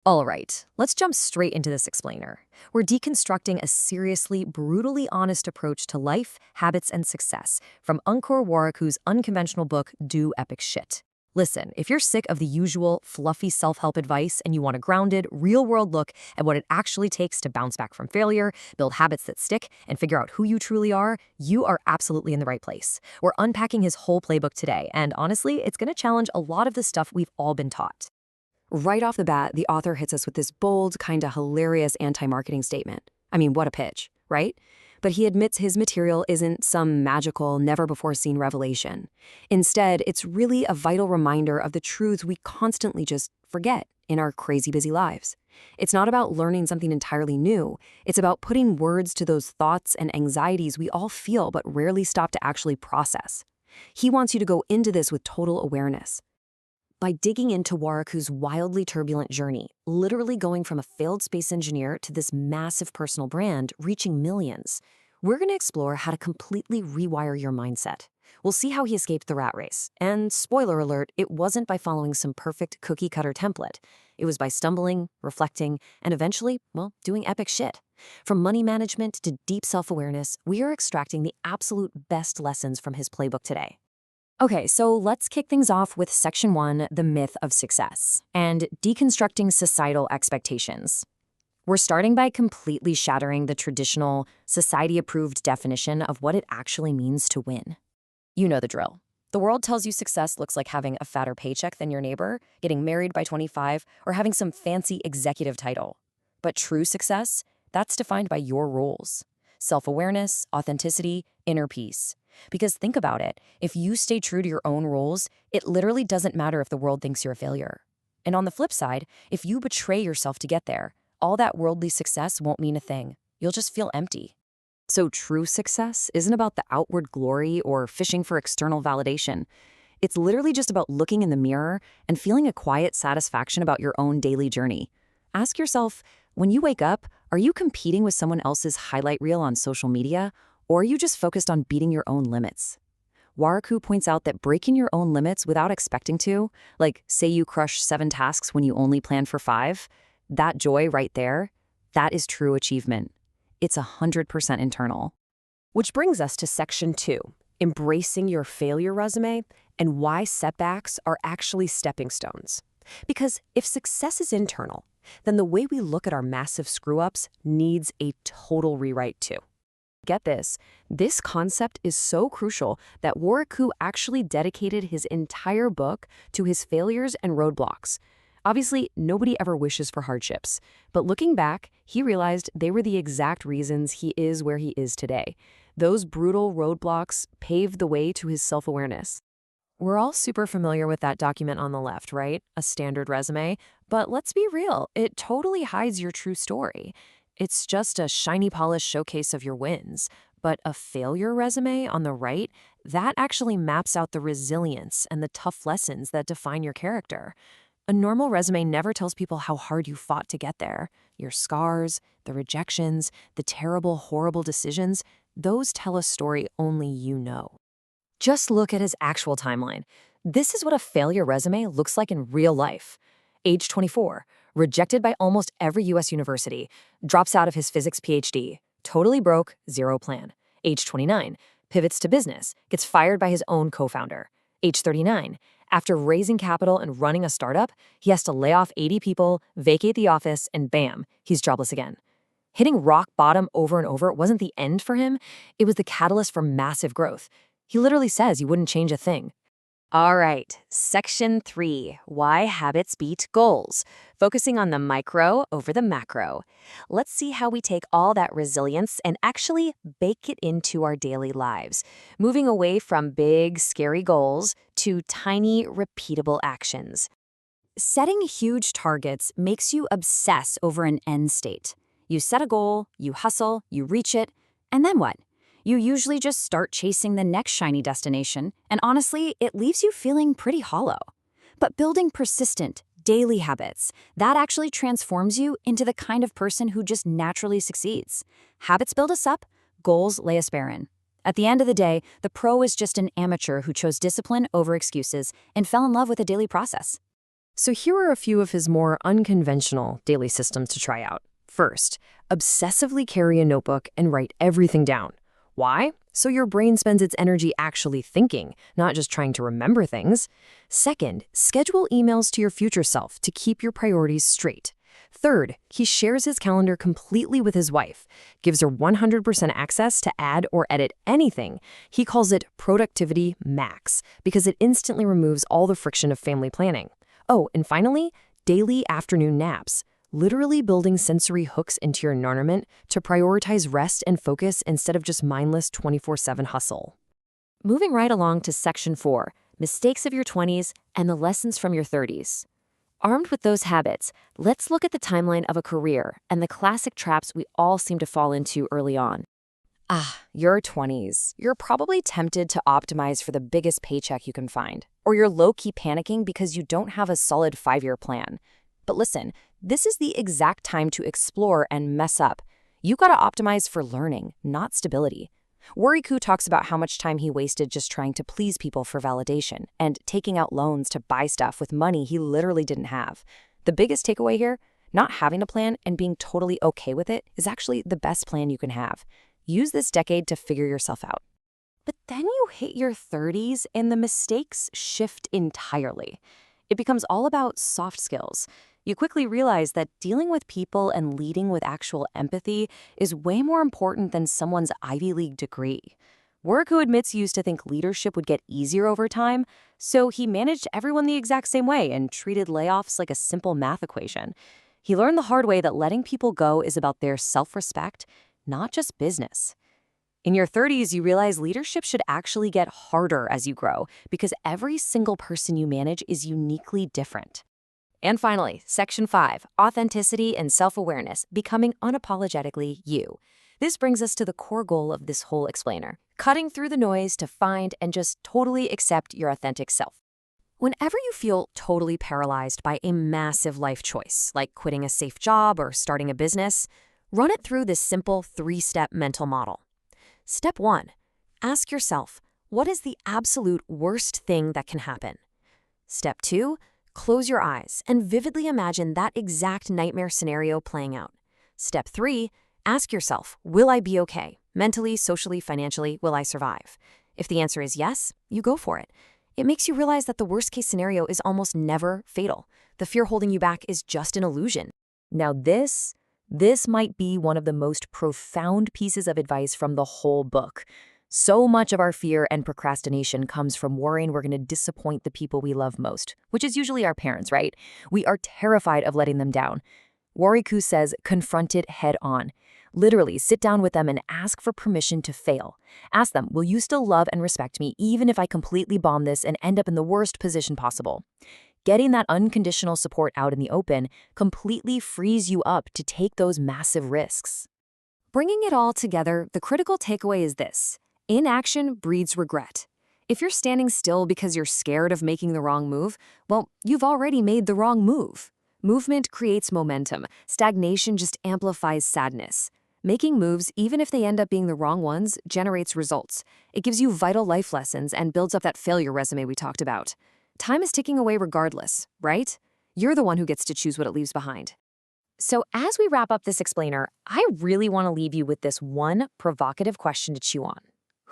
All right, let's jump straight into this explainer. We're deconstructing a seriously, brutally honest approach to life, habits, and success from Ankur Warikoo's unconventional book, Do Epic Shit. Listen, if you're sick of the usual fluffy self-help advice and you want a grounded, real-world look at what it actually takes to bounce back from failure, build habits that stick, and figure out who you truly are, you are absolutely in the right place. We're unpacking his whole playbook today, and honestly, it's going to challenge a lot of the stuff we've all been taught. Right off the bat, the author hits us with this bold, kinda hilarious anti-marketing statement. I mean, what a pitch, right? But he admits his material isn't some magical, never-before-seen revelation. Instead, it's really a vital reminder of the truths we constantly just forget in our crazy busy lives. It's not about learning something entirely new. It's about putting words to those thoughts and anxieties we all feel but rarely stop to actually process. He wants you to go into this with total awareness. By digging into Warikoo's wildly turbulent journey, literally going from a failed space engineer to this massive personal brand reaching millions, we're going to explore how to completely rewire your mindset. We'll see how he escaped the rat race. And spoiler alert, it wasn't by following some perfect cookie-cutter template. It was by stumbling, reflecting, and eventually, well, doing epic shit. From money management to deep self-awareness, we are extracting the absolute best lessons from his playbook today. Okay, so let's kick things off with Section 1, the myth of success, and deconstructing societal expectations. We're starting by completely shattering the traditional, society-approved definition of what it actually means to win. You know the drill. The world tells you success looks like having a fatter paycheck than your neighbor, getting married by 25, or having some fancy executive title. But true success, that's defined by your rules. Self-awareness, authenticity, inner peace. Because think about it, if you stay true to your own rules, it literally doesn't matter if the world thinks you're a failure. And on the flip side, if you betray yourself to get there, all that worldly success won't mean a thing. You'll just feel empty. So true success isn't about the outward glory or fishing for external validation. It's literally just about looking in the mirror and feeling a quiet satisfaction about your own daily journey. Ask yourself, when you wake up, are you competing with someone else's highlight reel on social media? Or are you just focused on beating your own limits? Warikoo points out that breaking your own limits without expecting to, like say you crush 7 tasks when you only plan for 5, that joy right there, that is true achievement. It's 100% internal. Which brings us to Section 2, embracing your failure resume and why setbacks are actually stepping stones. Because if success is internal, then the way we look at our massive screw-ups needs a total rewrite too. Get this concept is so crucial that Warikoo actually dedicated his entire book to his failures and roadblocks. Obviously, nobody ever wishes for hardships, but looking back, he realized they were the exact reasons he is where he is today. Those brutal roadblocks paved the way to his self-awareness. We're all super familiar with that document on the left, right? A standard resume. But let's be real, it totally hides your true story. It's just a shiny polished showcase of your wins. But a failure resume on the right, that actually maps out the resilience and the tough lessons that define your character. A normal resume never tells people how hard you fought to get there. Your scars, the rejections, the terrible, horrible decisions, those tell a story only you know. Just look at his actual timeline. This is what a failure resume looks like in real life. Age 24, rejected by almost every US university, drops out of his physics PhD, totally broke, zero plan. Age 29, pivots to business, gets fired by his own co-founder. Age 39, after raising capital and running a startup, he has to lay off 80 people, vacate the office, and bam, he's jobless again. Hitting rock bottom over and over wasn't the end for him, it was the catalyst for massive growth. He literally says he wouldn't change a thing. All right, Section 3, why habits beat goals, focusing on the micro over the macro. Let's see how we take all that resilience and actually bake it into our daily lives, moving away from big, scary goals to tiny, repeatable actions. Setting huge targets makes you obsess over an end state. You set a goal, you hustle, you reach it, and then what? You usually just start chasing the next shiny destination, and honestly, it leaves you feeling pretty hollow. But building persistent, daily habits, that actually transforms you into the kind of person who just naturally succeeds. Habits build us up, goals lay us barren. At the end of the day, the pro is just an amateur who chose discipline over excuses and fell in love with a daily process. So here are a few of his more unconventional daily systems to try out. First, obsessively carry a notebook and write everything down. Why? So your brain spends its energy actually thinking, not just trying to remember things. Second, schedule emails to your future self to keep your priorities straight. Third, he shares his calendar completely with his wife, gives her 100% access to add or edit anything. He calls it Productivity Max because it instantly removes all the friction of family planning. Oh, and finally, daily afternoon naps, literally building sensory hooks into your environment to prioritize rest and focus instead of just mindless 24/7 hustle. Moving right along to Section 4, Mistakes of Your 20s and the Lessons from Your 30s. Armed with those habits, let's look at the timeline of a career and the classic traps we all seem to fall into early on. Your 20s. You're probably tempted to optimize for the biggest paycheck you can find, or you're low-key panicking because you don't have a solid 5-year plan. But listen, this is the exact time to explore and mess up. You gotta optimize for learning, not stability. Warikoo talks about how much time he wasted just trying to please people for validation and taking out loans to buy stuff with money he literally didn't have. The biggest takeaway here, not having a plan and being totally okay with it is actually the best plan you can have. Use this decade to figure yourself out. But then you hit your 30s and the mistakes shift entirely. It becomes all about soft skills. You quickly realize that dealing with people and leading with actual empathy is way more important than someone's Ivy League degree. Warikoo admits he used to think leadership would get easier over time, so he managed everyone the exact same way and treated layoffs like a simple math equation. He learned the hard way that letting people go is about their self-respect, not just business. In your 30s, you realize leadership should actually get harder as you grow because every single person you manage is uniquely different. And finally, Section 5, Authenticity and Self-Awareness, Becoming Unapologetically You. This brings us to the core goal of this whole explainer, cutting through the noise to find and just totally accept your authentic self. Whenever you feel totally paralyzed by a massive life choice, like quitting a safe job or starting a business, run it through this simple 3-step mental model. Step 1, ask yourself, what is the absolute worst thing that can happen? Step 2, close your eyes and vividly imagine that exact nightmare scenario playing out. Step 3, ask yourself, will I be okay? Mentally, socially, financially, will I survive? If the answer is yes, you go for it. It makes you realize that the worst-case scenario is almost never fatal. The fear holding you back is just an illusion. Now this might be one of the most profound pieces of advice from the whole book. So much of our fear and procrastination comes from worrying we're going to disappoint the people we love most, which is usually our parents, right? We are terrified of letting them down. Warikoo says, confront it head on. Literally, sit down with them and ask for permission to fail. Ask them, will you still love and respect me even if I completely bomb this and end up in the worst position possible? Getting that unconditional support out in the open completely frees you up to take those massive risks. Bringing it all together, the critical takeaway is this. Inaction breeds regret. If you're standing still because you're scared of making the wrong move, well, you've already made the wrong move. Movement creates momentum. Stagnation just amplifies sadness. Making moves, even if they end up being the wrong ones, generates results. It gives you vital life lessons and builds up that failure resume we talked about. Time is ticking away regardless, right? You're the one who gets to choose what it leaves behind. So as we wrap up this explainer, I really want to leave you with this one provocative question to chew on.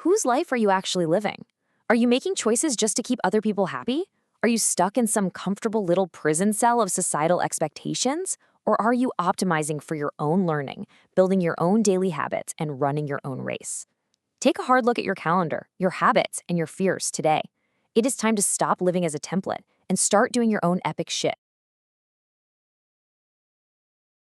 Whose life are you actually living? Are you making choices just to keep other people happy? Are you stuck in some comfortable little prison cell of societal expectations? Or are you optimizing for your own learning, building your own daily habits, and running your own race? Take a hard look at your calendar, your habits, and your fears today. It is time to stop living as a template and start doing your own epic shit.